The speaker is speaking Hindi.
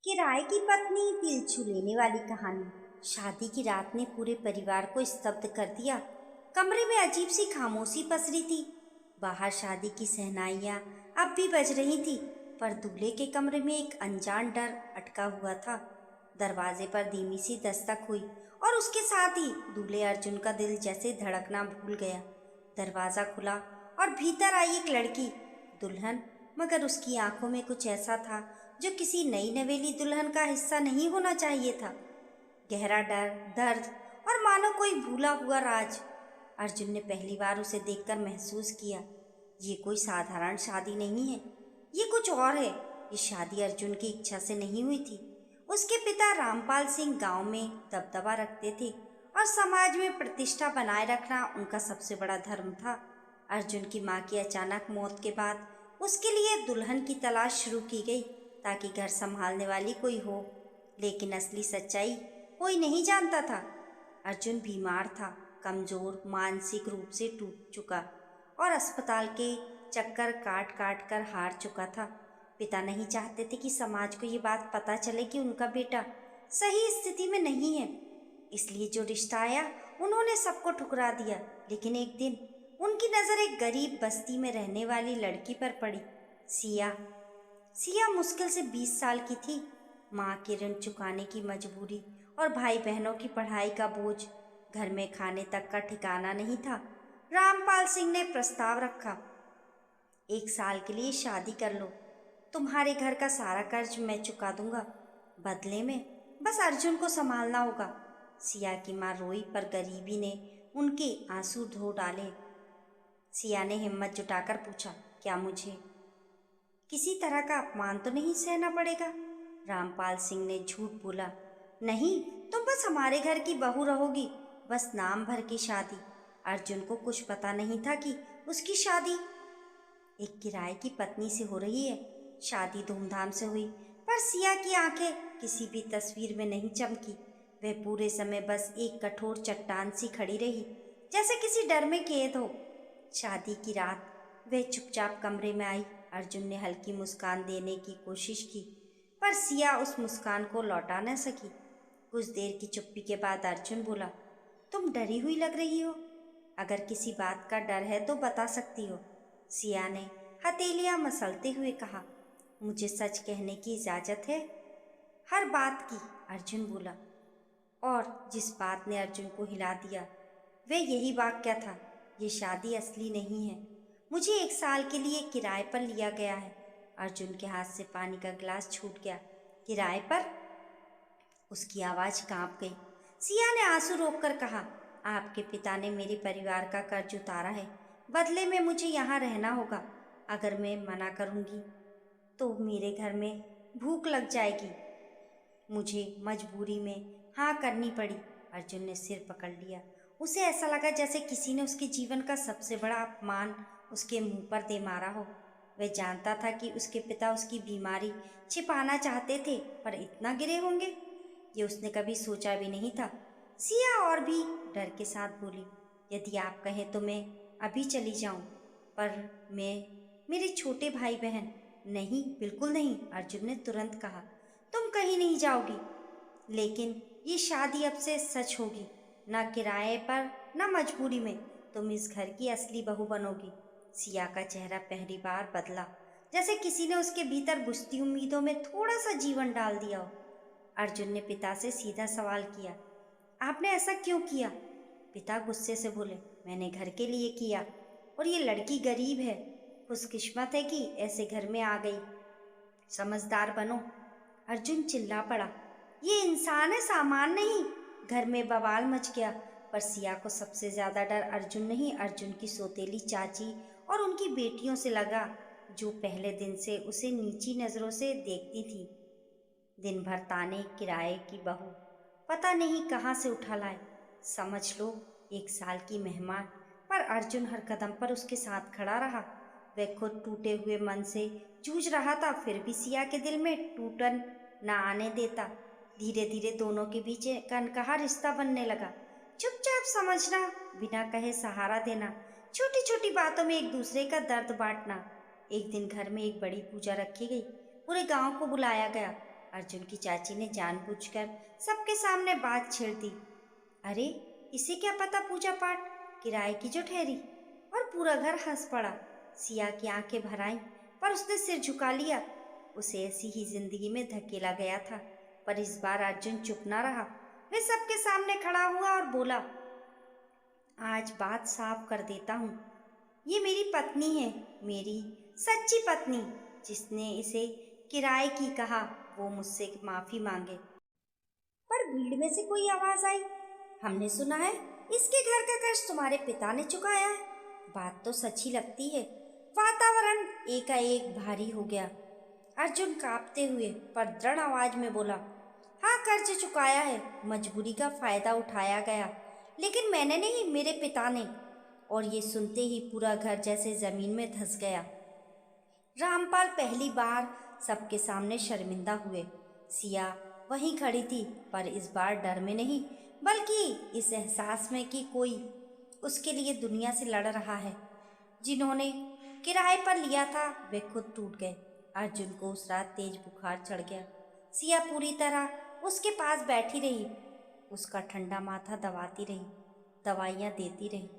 किराए की पत्नी दिल छू लेने वाली कहानी। शादी की रात ने पूरे परिवार को स्तब्ध कर दिया। कमरे में अजीब सी खामोशी पसरी थी। बाहर शादी की सहनाइयां अब भी बज रही थी, पर दूल्हे के कमरे में एक अनजान डर अटका हुआ था। दरवाजे पर धीमी सी दस्तक हुई और उसके साथ ही दूल्हे अर्जुन का दिल जैसे धड़कना भूल गया। दरवाजा खुला और भीतर आई एक लड़की, दुल्हन, मगर उसकी आंखों में कुछ ऐसा था जो किसी नई नवेली दुल्हन का हिस्सा नहीं होना चाहिए था। गहरा डर, दर्द और मानो कोई भूला हुआ राज। अर्जुन ने पहली बार उसे देखकर महसूस किया, ये कोई साधारण शादी नहीं है, ये कुछ और है। ये शादी अर्जुन की इच्छा से नहीं हुई थी। उसके पिता रामपाल सिंह गांव में दबदबा रखते थे और समाज में प्रतिष्ठा बनाए रखना उनका सबसे बड़ा धर्म था। अर्जुन की मां की अचानक मौत के बाद उसके लिए दुल्हन की तलाश शुरू की गई, ताकि घर संभालने वाली कोई हो। लेकिन असली सच्चाई कोई नहीं जानता था। अर्जुन बीमार था, कमजोर, मानसिक रूप से टूट चुका और अस्पताल के चक्कर काट काट कर हार चुका था। पिता नहीं चाहते थे कि समाज को ये बात पता चले कि उनका बेटा सही स्थिति में नहीं है। इसलिए जो रिश्ता आया उन्होंने सबको ठुकरा दिया। लेकिन एक दिन उनकी नज़र एक गरीब बस्ती में रहने वाली लड़की पर पड़ी, सिया। सिया मुश्किल से 20 साल की थी। माँ के ऋण चुकाने की मजबूरी और भाई बहनों की पढ़ाई का बोझ, घर में खाने तक का ठिकाना नहीं था। रामपाल सिंह ने प्रस्ताव रखा, 1 साल के लिए शादी कर लो, तुम्हारे घर का सारा कर्ज मैं चुका दूंगा, बदले में बस अर्जुन को संभालना होगा। सिया की माँ रोई, पर गरीबी ने उनके आंसू धो डाले। सिया ने हिम्मत जुटाकर पूछा, क्या मुझे किसी तरह का अपमान तो नहीं सहना पड़ेगा? रामपाल सिंह ने झूठ बोला, नहीं, तुम बस हमारे घर की बहू रहोगी, बस नाम भर की शादी। अर्जुन को कुछ पता नहीं था कि उसकी शादी एक किराए की पत्नी से हो रही है। शादी धूमधाम से हुई, पर सिया की आंखें किसी भी तस्वीर में नहीं चमकी। वह पूरे समय बस एक कठोर चट्टान सी खड़ी रही, जैसे किसी डर में कैद हो। शादी की रात वह चुपचाप कमरे में आई। अर्जुन ने हल्की मुस्कान देने की कोशिश की, पर सिया उस मुस्कान को लौटा न सकी। कुछ देर की चुप्पी के बाद अर्जुन बोला, तुम डरी हुई लग रही हो। अगर किसी बात का डर है तो बता सकती हो। सिया ने हथेलियां मसलते हुए कहा, मुझे सच कहने की इजाजत है? हर बात की, अर्जुन बोला। और जिस बात ने अर्जुन को हिला दिया वह यही वाक्य था, ये शादी असली नहीं है, मुझे 1 साल के लिए किराए पर लिया गया है। अर्जुन के हाथ से पानी का गिलास छूट गया। किराए पर? उसकी आवाज कांप गई। सिया ने आंसू रोककर कहा, आपके पिता ने मेरे परिवार का कर्ज उतारा है, बदले में मुझे यहाँ रहना होगा। अगर मैं मना करूँगी तो मेरे घर में भूख लग जाएगी। मुझे मजबूरी में हाँ करनी पड़ी। अर्जुन ने सिर पकड़ लिया। उसे ऐसा लगा जैसे किसी ने उसके जीवन का सबसे बड़ा अपमान उसके मुंह पर दे मारा हो। वह जानता था कि उसके पिता उसकी बीमारी छिपाना चाहते थे, पर इतना गिरे होंगे ये उसने कभी सोचा भी नहीं था। सिया और भी डर के साथ बोली, यदि आप कहें तो मैं अभी चली जाऊं, पर मेरे छोटे भाई बहन। नहीं, बिल्कुल नहीं, अर्जुन ने तुरंत कहा, तुम कहीं नहीं जाओगी, लेकिन ये शादी अब से सच होगी, ना किराए पर ना मजबूरी में। तुम इस घर की असली बहू बनोगी। सिया का चेहरा पहली बार बदला, जैसे किसी ने उसके भीतर बुझती उम्मीदों में थोड़ा सा जीवन डाल दिया हो। अर्जुन ने पिता से सीधा सवाल किया, आपने ऐसा क्यों किया? पिता गुस्से से बोले, मैंने घर के लिए किया, और ये लड़की गरीब है, खुशकिस्मत है कि ऐसे घर में आ गई। समझदार बनो। अर्जुन चिल्ला पड़ा, ये इंसान है, सामान नहीं। घर में बवाल मच गया, पर सिया को सबसे ज्यादा डर अर्जुन नहीं, अर्जुन की सौतेली चाची और उनकी बेटियों से लगा, जो पहले दिन से उसे नीची नजरों से देखती थी। दिन भर ताने, किराए की बहू, पता नहीं कहाँ से उठा लाए। समझ लो 1 साल की मेहमान। पर अर्जुन हर कदम पर उसके साथ खड़ा रहा। वह खुद टूटे हुए मन से जूझ रहा था, फिर भी सिया के दिल में टूटन न आने देता। धीरे धीरे दोनों के बीच एक अनकहा रिश्ता बनने लगा। चुपचाप समझना, बिना कहे सहारा देना, छोटी छोटी बातों में एक दूसरे का दर्द बांटना। एक दिन घर में एक बड़ी पूजा रखी गई, पूरे गांव को बुलाया गया। अर्जुन की चाची ने जानबूझकर सबके सामने बात छेड़ दी। अरे इसे क्या पता पूजा पाठ, किराए की जो ठहरी। और पूरा घर हंस पड़ा। सिया की आंखें भर आईं, पर उसने सिर झुका लिया। उसे ऐसी ही जिंदगी में धकेला गया था, पर इस बार अर्जुन चुप ना रहा। वह सबके सामने खड़ा हुआ और बोला, आज बात साफ कर देता हूँ। ये मेरी पत्नी है, मेरी सच्ची पत्नी। जिसने इसे किराए की कहा वो मुझसे माफी मांगे। पर भीड़ में से कोई आवाज आई, हमने सुना है इसके घर का कर्ज तुम्हारे पिता ने चुकाया है। बात तो सच्ची लगती है। वातावरण एकाएक भारी हो गया। अर्जुन कांपते हुए पर दृढ़ आवाज में बोला, हाँ कर्ज चुकाया है, मजबूरी का फायदा उठाया गया, लेकिन मैंने नहीं, मेरे पिता ने। और ये सुनते ही पूरा घर जैसे जमीन में धंस गया। रामपाल पहली बार सबके सामने शर्मिंदा हुए। सिया वहीं खड़ी थी, पर इस बार डर में नहीं, बल्कि इस एहसास में कि कोई उसके लिए दुनिया से लड़ रहा है। जिन्होंने किराए पर लिया था वे खुद टूट गए। अर्जुन को उस रात तेज बुखार चढ़ गया। सिया पूरी तरह उसके पास बैठी रही, उसका ठंडा माथा दबाती रही, दवाइयाँ देती रही।